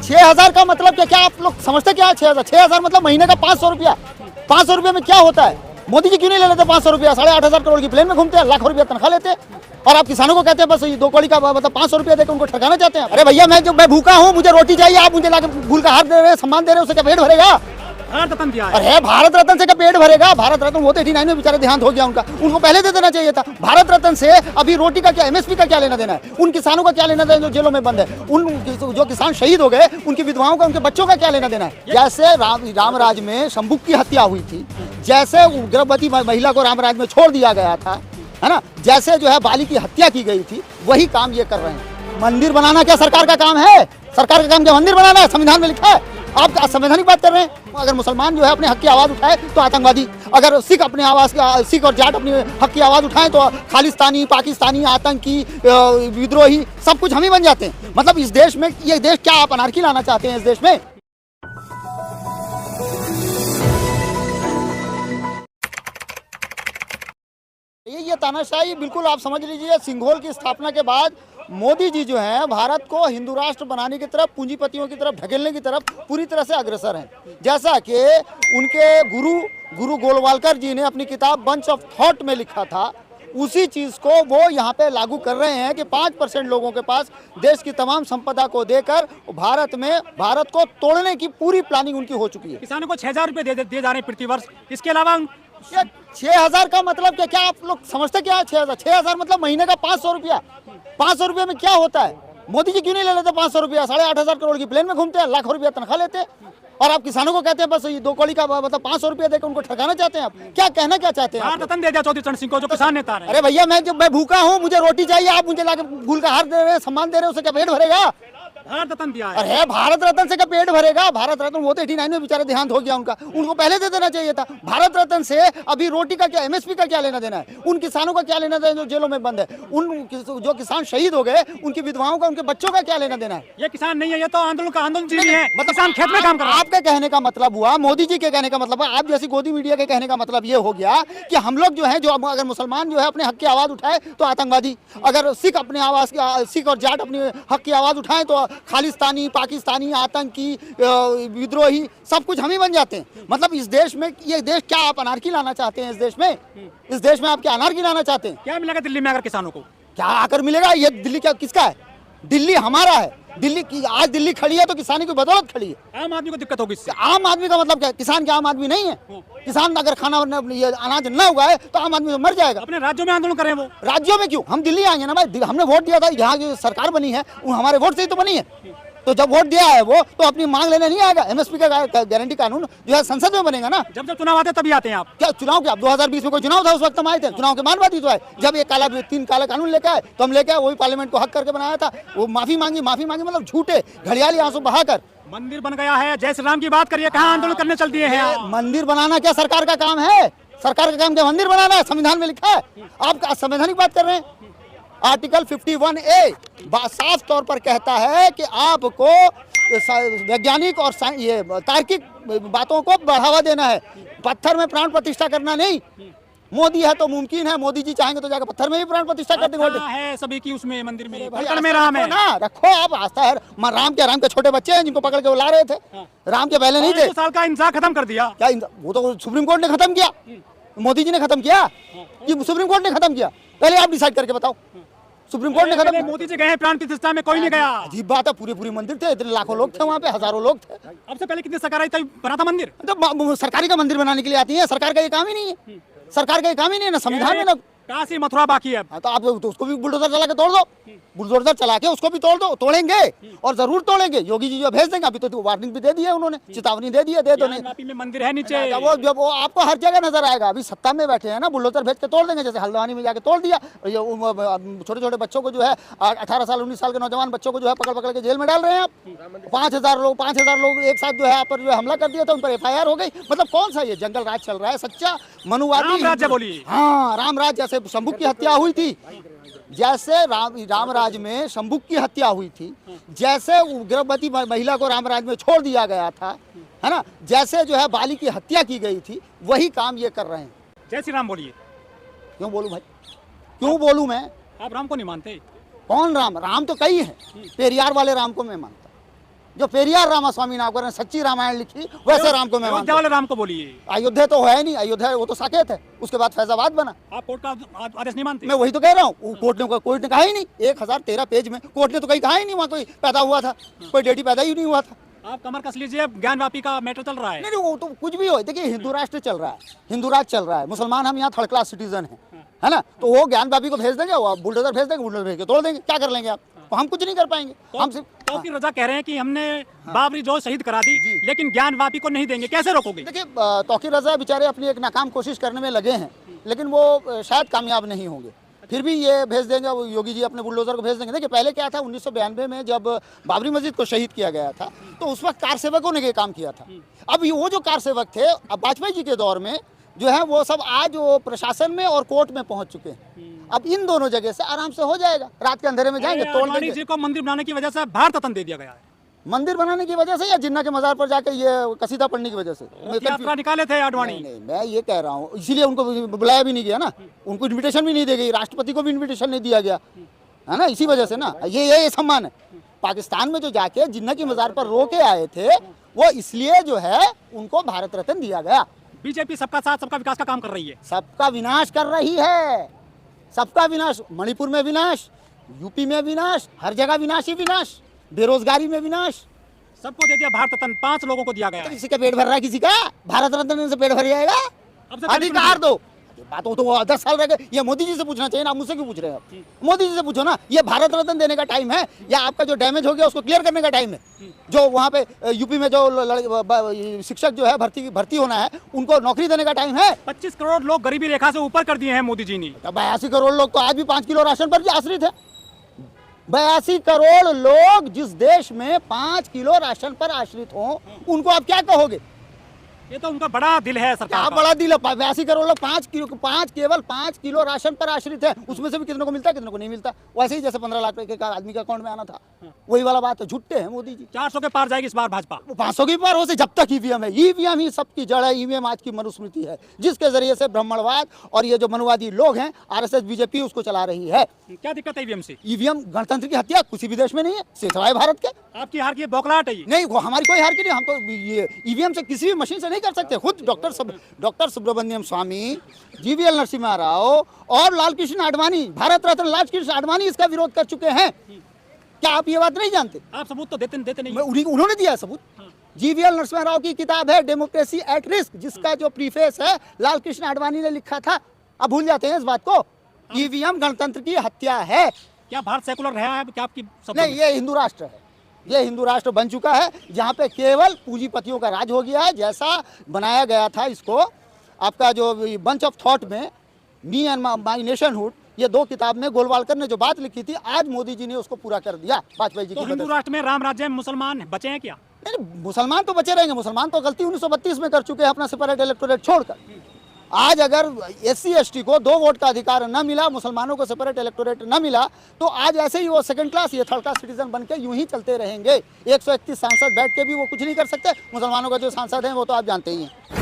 6,000 का मतलब क्या? आप लोग समझते क्या है 6,000? 6,000 मतलब महीने का 500 रुपया। 500 रुपये में क्या होता है? मोदी जी क्यों नहीं ले लेते 500 रुपया? 8,500 करोड़ की प्लेन में घूमते हैं, लाखों रुपया तनख्वाह लेते हैं, और आप किसानों को कहते हैं बस ये 2 कौड़ी का मतलब 500 रुपया देकर उनको ठगाना चाहते हैं। अरे भैया, मैं भूखा हूँ, मुझे रोटी चाहिए, आप मुझे लाके फूल का हार दे रहे हैं, सम्मान दे रहे हैं, उससे क्या पेट भरेगा? भारत रत्न दिया है। अरे भारत रत्न से क्या पेट भरेगा? भारत रत्न वो तो 89 में बेचारे देहांत हो गया उनका, उनको पहले दे देना चाहिए था। भारत रत्न से अभी रोटी का क्या, एमएसपी का क्या लेना देना है? उन किसानों का क्या लेना देना जो जेलों में बंद है? उन जो किसान शहीद हो गए, उनकी विधवाओं का, उनके बच्चों का क्या लेना देना है? जैसे रामराज में शंभुक की हत्या हुई थी, जैसे गर्भवती महिला को रामराज में छोड़ दिया गया था, है ना, जैसे जो है बाली की हत्या की गई थी, वही काम ये कर रहे हैं। मंदिर बनाना क्या सरकार का काम है? सरकार का काम क्या मंदिर बनाना है? संविधान में लिखा है। आप संवैधानिक बात कर रहे हैं। अगर मुसलमान जो है अपने हक की आवाज़ उठाए तो आतंकवादी, अगर सिख अपने सिख और जाट अपनी हक की आवाज़ उठाएं तो खालिस्तानी, पाकिस्तानी, आतंकी, विद्रोही, सब कुछ हम ही बन जाते हैं। मतलब इस देश में, ये देश क्या आप अनार्की लाना चाहते हैं इस देश में? ये तानाशाही बिल्कुल आप समझ लीजिए। सिंघोल की स्थापना के बाद मोदी जी जो हैं भारत को हिंदू राष्ट्र बनाने की तरफ, पूंजीपतियों की तरफ ढकेलने की तरफ पूरी तरह से अग्रसर हैं। जैसा कि उनके गुरु गोलवालकर जी ने अपनी किताब बंच ऑफ थॉट में लिखा था, उसी चीज़ को वो यहाँ पे लागू कर रहे हैं कि 5% लोगों के पास देश की तमाम संपदा को देकर भारत को तोड़ने की पूरी प्लानिंग उनकी हो चुकी है। किसानों को 6,000 रुपए दिए जा रहे हैं प्रति वर्ष। इसके अलावा 6,000 का मतलब क्या? आप लोग समझते क्या है 6,000? 6,000 मतलब महीने का 500 रुपया। 500 रुपये में क्या होता है? मोदी जी क्यों नहीं ले लेते 500 रुपया? 8,500 करोड़ की प्लेन में घूमते हैं, लाखों रुपया तनख्वाह लेते हैं, और आप किसानों को कहते हैं बस ये 2 कौड़ी का मतलब 500 रुपया देकर उनको ठगाना चाहते हैं। आप क्या कहना क्या चाहते हैं? भारत रत्न दे दिया चौधरी चरण सिंह को, जो किसान नेता है। अरे भैया, मैं भूखा हूँ, मुझे रोटी चाहिए, आप मुझे लाके फूल का हार दे रहे हैं, सम्मान दे रहे हैं, उससे क्या पेट भरेगा? भारत रत्न दिया है। अरे भारत रत्न से क्या पेट भरेगा? भारत रत्न वो तो 89 में बेचारे देहांत हो गया उनका, उनको पहले दे देना चाहिए था। भारत रत्न से अभी रोटी का क्या, एमएसपी का क्या लेना देना है? उन किसानों का क्या लेना देना जो जेलों में बंद है? उन जो किसान शहीद हो गए, उनकी विधवाओं का, उनके बच्चों का क्या लेना देना है? ये किसान नहीं है, ये तो आंदोलनजीवी है। किसान खेत में काम कर रहा है। आपके कहने का मतलब हुआ, मोदी जी के कहने का मतलब, आप जैसी गोदी मीडिया के कहने का मतलब ये हो गया कि हम लोग जो है, जो अगर मुसलमान जो है अपने हक की आवाज़ उठाए तो आतंकवादी, अगर सिख सिख और जाट अपनी हक की आवाज़ उठाएं तो खालिस्तानी, पाकिस्तानी, आतंकी, विद्रोही, सब कुछ हम ही बन जाते हैं। मतलब इस देश में, ये देश क्या आप अनार्की लाना चाहते हैं इस देश में? इस देश में आप क्या अनार्की लाना चाहते हैं? क्या मिलेगा दिल्ली में अगर किसानों को? क्या आकर मिलेगा? ये दिल्ली क्या किसका है? दिल्ली हमारा है। दिल्ली की आज दिल्ली खड़ी है तो किसानी की बदौलत खड़ी है। आम आदमी को दिक्कत होगी इससे। आम आदमी का मतलब क्या? किसान क्या आम आदमी नहीं है? किसान अगर ये अनाज न उगाए तो आम आदमी तो मर जाएगा। अपने राज्यों में आंदोलन करें वो। राज्यों में क्यों? हम दिल्ली आएंगे ना भाई, हमने वोट दिया था, यहाँ की सरकार बनी है, वो हमारे वोट से ही तो बनी है। तो जब वोट दिया है वो, तो अपनी मांग लेने नहीं आएगा। एमएसपी का गारंटी कानून जो है संसद में बनेगा ना। जब चुनाव आते तभी आते हैं आप। क्या चुनाव क्या? 2020 में कोई चुनाव था? उस वक्त हम आए थे, चुनाव के बाद ही तो आए। जब ये 3 काला कानून लेके आए तो हम लेके आए, वही पार्लियामेंट को हक करके बनाया था। वो माफी मांगी मतलब झूठे घड़ियाली आंसू बहाकर। मंदिर बन गया है, जय श्री राम की बात करिए, कहाँ आंदोलन करने चल दिए हैं? मंदिर बनाना क्या सरकार का काम है? सरकार का काम क्या मंदिर बनाना है? संविधान में लिखा है। आप संवैधानिक बात कर रहे हैं। आर्टिकल 51A साफ तौर पर कहता है कि आपको वैज्ञानिक और ये तार्किक बातों को बढ़ावा देना है, पत्थर में प्राण प्रतिष्ठा करना नहीं। मोदी है तो मुमकिन है, मोदी जी चाहेंगे तो जाकर पत्थर में भी प्राण प्रतिष्ठा कर देंगे। है सभी की उसमें मंदिर में, में राम है ना, रखो आप आस्था है। राम के छोटे बच्चे हैं जिनको पकड़ के वो ला रहे थे। राम के पहले नहीं थे। 2 साल का इंतजार खत्म कर दिया। क्या? वो तो सुप्रीम कोर्ट ने खत्म किया, मोदी जी ने खत्म किया कि सुप्रीम कोर्ट ने खत्म किया? पहले आप डिसाइड करके बताओ। सुप्रीम कोर्ट ने खत्म। मोदी जी गए प्राण प्रतिष्ठा में, कोई नहीं गया। अजीब बात है, पूरे मंदिर थे, इतने लाखों लोग थे वहाँ पे, हजारों लोग थे। अब से पहले कितनी सरकार आई तब बना था मंदिर? तो सरकारी का मंदिर बनाने के लिए आती है, सरकार का ये काम ही नहीं है। सरकार का ये काम ही नहीं है ना, संविधान में ना। काशी मथुरा बाकी है। तो आप तो उसको भी बुलडोजर चला के तोड़ दो, बुलडोजर चला के उसको भी तोड़ दो। तोड़ेंगे और जरूर तोड़ेंगे। योगी जी जो भेज देंगे, अभी तो वार्निंग भी दे दी है उन्होंने, चेतावनी दे दी है, दे दो नहीं। में मंदिर है नीचे, वो आपको हर जगह नजर आएगा। अभी सत्ता में बैठे हैं ना, बुलडोजर भेज के तोड़ देंगे। जैसे हल्द्वानी में जाके तोड़ दिया, छोटे छोटे बच्चों को जो है 18 साल 19 साल के नौजवान बच्चों को जो है पकड़ के जेल में डाल रहे हैं आप। 5,000 लोग एक साथ जो है पर जो हमला कर दिया था, उन पर FIR हो गई। मतलब कौन सा ये जंगल राज चल रहा है? सच्चा मनुवादी राज्य बोलिए। हाँ, राम राज। जैसे शंभुक की हत्या हुई थी, जैसे रामराज में शंभुक की हत्या हुई थी, जैसे गर्भवती महिला को रामराज में छोड़ दिया गया था, है ना, जैसे जो है बाली की हत्या की गई थी, वही काम ये कर रहे हैं। जय श्री राम बोलिए। क्यों बोलूं भाई, क्यों बोलूं मैं? आप राम को नहीं मानते? कौन राम? राम तो कई है। पेरियार वाले राम को मैं मानता, जो पेरियार रामास्वामी नागौर ने सच्ची रामायण लिखी, वैसे राम को मैं मानता अयोध्या हूं। वाले राम को बोलिए। अयोध्या तो है नहीं, अयोध्या वो तो साकेत है, उसके बाद फैजाबाद बना। आप कोर्ट का आदेश नहीं मानते? मैं वही तो कह रहा हूँ, कोर्ट ने कहा ही नहीं, 1013 पेज में कोर्ट ने तो कहीं कहा ही नहीं वहाँ कोई पैदा हुआ था, कोई डेटी पैदा ही नहीं हुआ था। आप कमर कस लीजिए, ज्ञानवापी का मैटर चल रहा है। नहीं वो तो कुछ भी हो, देखिए हिंदू राष्ट्र चल रहा है, हिंदू राज चल रहा है, मुसलमान हम यहाँ थर्ड क्लास सिटीजन है ना, तो वो ज्ञानवापी को भेज देंगे, वो बुलडोजर भेज देंगे, बुलडोजर भेज के तोड़ देंगे, क्या कर लेंगे आप? तो हम कुछ नहीं कर पाएंगे, हम सिर्फ तौकीर रजा कह रहे हैं कि हमने बाबरी जो शहीद करा दी, लेकिन ज्ञानवापी को नहीं देंगे, कैसे रोकोगे? देखिए तौकीर रजा बेचारे अपनी एक नाकाम कोशिश करने में लगे हैं, लेकिन वो शायद कामयाब नहीं होंगे, फिर भी ये भेज देंगे, वो योगी जी अपने बुलडोजर को भेज देंगे। देखिए पहले क्या था, 1992 में जब बाबरी मस्जिद को शहीद किया गया था, तो उस वक्त कार सेवकों ने ये काम किया था। अब वो जो कार सेवक थे, अब वाजपेयी जी के दौर में जो है वो सब आज वो प्रशासन में और कोर्ट में पहुंच चुके हैं। अब इन दोनों जगह से आराम से हो जाएगा, रात के अंधेरे में जाएंगे, तोड़ अडवाणी देंगे। जी को मंदिर बनाने की वजह से भारत रत्न दे दिया गया है। मंदिर बनाने की वजह से या जिन्ना के मजार पर जाके ये कसीदा पढ़ने की वजह से? यात्रा निकाले थे अडवाणी। नहीं, मैं ये कह रहा हूँ, इसीलिए उनको बुलाया भी नहीं गया ना, उनको इनविटेशन भी नहीं दी गई, राष्ट्रपति को भी इनविटेशन नहीं दिया गया है ना, इसी वजह से ना, ये सम्मान है। पाकिस्तान में जो जाके जिन्ना की मजार पर रो के आए थे, वो इसलिए जो है उनको भारत रत्न दिया गया। बीजेपी सबका साथ सबका विकास का काम कर रही है। सबका विनाश कर रही है, सबका विनाश, मणिपुर में विनाश, यूपी में विनाश, हर जगह विनाश ही विनाश, बेरोजगारी में विनाश। सबको दे दिया भारत रत्न, 5 लोगों को दिया गया है। किसी का पेट भर रहा है, किसी का भारत रत्न से पेट भर जाएगा? अब से पहले अधिकार दो। बात हो तो वो 10 साल रह गए, ये मोदी जी से पूछना चाहिए ना, आप मुझसे क्यों पूछ रहे हैं? आप मोदी जी से पूछो ना, ये भारत रत्न देने का टाइम है या आपका जो डैमेज हो गया उसको क्लियर करने का टाइम है? जो वहाँ पे यूपी में जो शिक्षक जो है भर्ती होना है, उनको नौकरी देने का टाइम है। 25 करोड़ लोग गरीबी रेखा से ऊपर कर दिए हैं मोदी जी ने। 82 करोड़ लोग तो आज भी 5 किलो राशन पर आश्रित है। 82 करोड़ लोग जिस देश में 5 किलो राशन पर आश्रित हों, उनको आप क्या कहोगे? ये तो उनका बड़ा दिल है सरकार क्या का। बड़ा दिल है? 82 करोड़ लोग केवल 5 किलो राशन पर आश्रित है, उसमें से भी कितने को मिलता है, कितने को नहीं मिलता। वैसे ही जैसे 15 लाख रुपए का आदमी के अकाउंट में आना था, वही वाला बात है। झुट्टे हैं मोदी जी। 400 के पार जाएगी इस बार भाजपा। 500 की पार हो से जब तक ईवीएम है, ईवीएम ही सबकी जड़ है। ईवीएम आज की मनुस्मृति है, जिसके जरिए से ब्राह्मणवाद और ये जो मनुवादी लोग हैं, आरएसएस बीजेपी उसको चला रही है। क्या दिक्कत है ईवीएम से? ईवीएम गणतंत्र की हत्या किसी भी देश में नहीं है, सिवाय भारत के। आपकी हार की बौखलाहट है ये। नहीं, वो हमारी कोई हार की नहीं, हम तो ये ईवीएम से किसी भी मशीन से नहीं कर सकते। खुद डॉक्टर सुब्रमण्यम स्वामी, जीवीएल नरसिम्हा राव और लाल कृष्ण आडवाणी, भारत रत्न लाल कृष्ण आडवाणी इसका विरोध कर चुके हैं। क्या आप ये बात नहीं जानते? आप सबूत तो देते नहीं। उन्होंने दिया सबूत। जीवीएल नरसिम्हा राव की किताब है डेमोक्रेसी एट रिस्क, जिसका जो प्रीफेस है लाल कृष्ण आडवाणी ने लिखा था। अब भूल जाते हैं इस बात को। ईवीएम गणतंत्र की हत्या है। क्या भारत सेकुलर रहा है? क्या आपकी नहीं, ये हिंदू राष्ट्र है, ये हिंदू राष्ट्र बन चुका है, जहाँ पे केवल पूंजीपतियों का राज हो गया है। जैसा बनाया गया था इसको, आपका जो बंच ऑफ थॉट में मी एंड माई नेशनहुड, ये 2 किताब में गोलवालकर ने जो बात लिखी थी, आज मोदी जी ने उसको पूरा कर दिया वाजपेयी जी तो की हिंदू मदद से। राष्ट्र में राम राज्य में मुसलमान बचे हैं क्या? नहीं, मुसलमान तो बचे रहेंगे। मुसलमान तो गलती 1932 में कर चुके हैं, अपना सेपरेट इलेक्टोरेट छोड़कर। आज अगर SC ST को 2 वोट का अधिकार न मिला, मुसलमानों को सेपरेट इलेक्टोरेट न मिला, तो आज ऐसे ही वो सेकंड क्लास, ये थर्ड क्लास सिटीजन बन के यूं ही चलते रहेंगे। 131 सांसद बैठ के भी वो कुछ नहीं कर सकते। मुसलमानों का जो सांसद हैं वो तो आप जानते ही हैं।